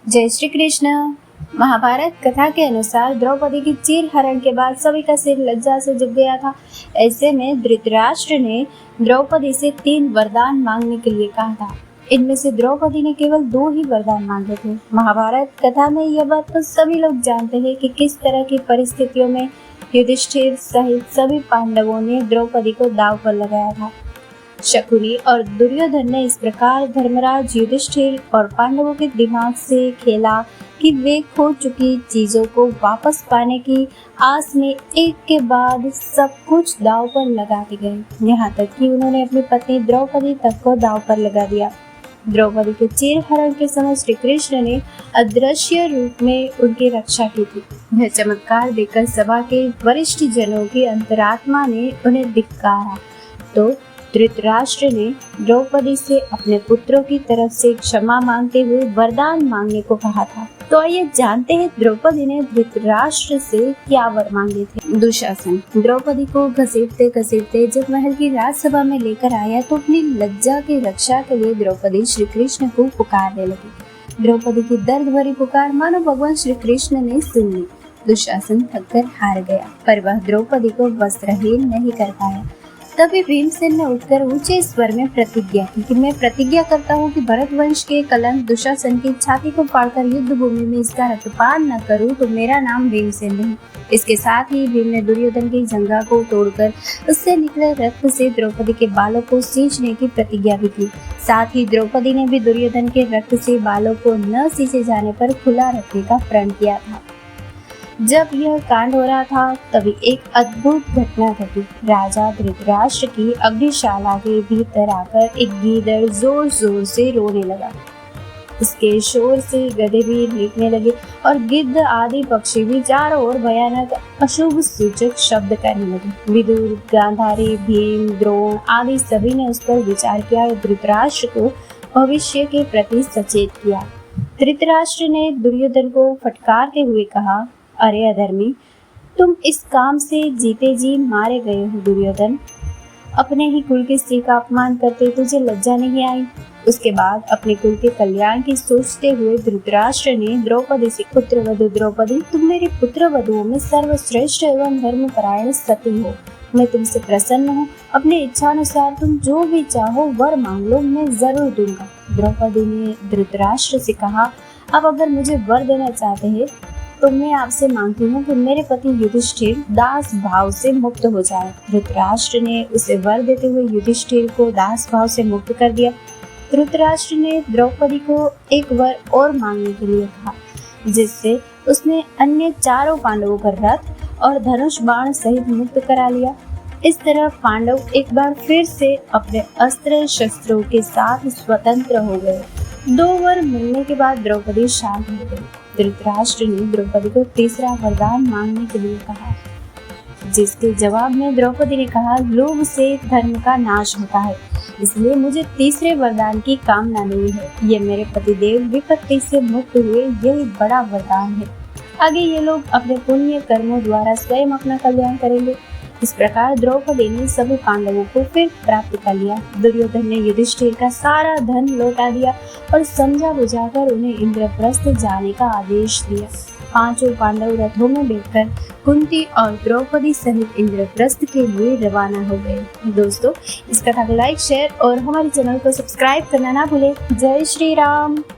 जय श्री कृष्ण। महाभारत कथा के अनुसार द्रौपदी की चीर हरण के बाद सभी का सिर लज्जा से झुक गया था। ऐसे में धृतराष्ट्र ने द्रौपदी से 3 वरदान मांगने के लिए कहा था। इनमें से द्रौपदी ने केवल 2 ही वरदान मांगे थे। महाभारत कथा में यह बात तो सभी लोग जानते हैं कि किस तरह की परिस्थितियों में युधिष्ठिर सहित सभी पांडवों ने द्रौपदी को दांव पर लगाया था। शकुनी और दुर्योधन ने इस प्रकार धर्मराज, युधिष्ठिर और पांडवों के दिमाग से खेला कि वे खो चुकी चीजों को वापस पाने की आस में एक के बाद सब कुछ दांव पर लगाते गए। यहाँ तक कि उन्होंने अपनी पत्नी द्रौपदी तक को दांव पर लगा दिया। द्रौपदी के चीर हरण के समय श्री कृष्ण ने अदृश्य रूप में उनकी रक्षा की थी। यह चमत्कार देखकर सभा के वरिष्ठ जनों की अंतरात्मा ने उन्हें धिक्कारा तो धृतराष्ट्र ने द्रौपदी से अपने पुत्रों की तरफ से क्षमा मांगते हुए वरदान मांगने को कहा था। तो आइए जानते हैं द्रौपदी ने धृतराष्ट्र से क्या वर मांगे थे। दुशासन द्रौपदी को घसीटते घसीटते जब महल की राजसभा में लेकर आया तो अपनी लज्जा की रक्षा के लिए द्रौपदी श्री कृष्ण को पुकारने लगी। द्रौपदी की दर्द भरी पुकार मानो भगवान श्री कृष्ण ने सुन ली। दुशासन थककर हार गया, पर वह द्रौपदी को वस्त्रहीन नहीं कर पाया। तभी भीमसेन ने उठकर ऊंचे स्वर में प्रतिज्ञा की कि मैं प्रतिज्ञा करता हूँ कि भरत वंश के कलंक दुशासन की छाती को फाड़कर युद्ध भूमि में इसका रक्तपान न करूँ तो मेरा नाम भीमसेन नहीं। इसके साथ ही भीम ने दुर्योधन की जंघा को तोड़कर उससे निकले रक्त से द्रौपदी के बालों को सींचने की प्रतिज्ञा भी की। साथ ही द्रौपदी ने भी दुर्योधन के रक्त से बालों को न सींचे जाने पर खुला रखने का प्रण किया था। जब यह कांड हो रहा था तभी एक अद्भुत घटना घटी। राजा धृतराष्ट्र की अग्निशाला के भीतर आकर एक गीदड़ जोर जोर से रोने लगा। इसके शोर से गधे भी रींगने लगे और गिद्ध आदि पक्षी भी चारों ओर भयानक अशुभ सूचक शब्द करने लगे। विदुर, गांधारी, भीम, द्रोण आदि सभी ने उस पर विचार किया और धृतराष्ट्र को भविष्य के प्रति सचेत किया। धृतराष्ट्र ने दुर्योधन को फटकारते हुए कहा, अरे अधर्मी, तुम इस काम से जीते जी मारे गए हो। दुर्योधन, अपने ही कुल की स्त्री का अपमान करते तुझे लज्जा नहीं आई? उसके बाद अपने कुल के कल्याण की सोचते हुए धृतराष्ट्र ने द्रौपदी से, पुत्रवधू द्रौपदी, तुम मेरे पुत्रवधुओं में सर्वश्रेष्ठ एवं धर्मपरायण सती हो। मैं तुमसे प्रसन्न हूँ। अपने इच्छानुसार तुम जो भी चाहो वर मांग लो, मैं जरूर दूंगा। द्रौपदी ने धृतराष्ट्र से कहा, अब अगर मुझे वर देना चाहते हैं तो मैं आपसे मांगती हूँ कि मेरे पति युधिष्ठिर दास भाव से मुक्त हो जाए। धृतराष्ट्र ने उसे वर देते हुए युधिष्ठिर को दास भाव से मुक्त कर दिया। धृतराष्ट्र ने द्रौपदी को एक वर और मांगने के लिए कहा, जिससे उसने अन्य चारों पांडवों का रथ और धनुष बाण सहित मुक्त करा लिया। इस तरह पांडव एक बार फिर से अपने अस्त्र शस्त्रों के साथ स्वतंत्र हो गए। 2 वर मिलने के बाद द्रौपदी शांत हो गई। धृतराष्ट्र ने द्रौपदी को तीसरा वरदान मांगने के लिए कहा, जिसके जवाब में द्रौपदी ने कहा, लोभ से धर्म का नाश होता है, इसलिए मुझे तीसरे वरदान की कामना नहीं है। ये मेरे पतिदेव विपत्ति से मुक्त हुए, यही बड़ा वरदान है। आगे ये लोग अपने पुण्य कर्मों द्वारा स्वयं अपना कल्याण करेंगे। इस प्रकार द्रौपदी ने सभी पांडवों को फिर प्राप्त कर लिया। दुर्योधन ने युधिष्ठिर का सारा धन लौटा दिया और समझा बुझाकर उन्हें इंद्रप्रस्थ जाने का आदेश दिया। 5 पांडव रथों में बैठकर कुंती और द्रौपदी सहित इंद्रप्रस्थ के लिए रवाना हो गए। दोस्तों, इस कथा को लाइक, शेयर और हमारे चैनल को सब्सक्राइब करना ना भूलें। जय श्री राम।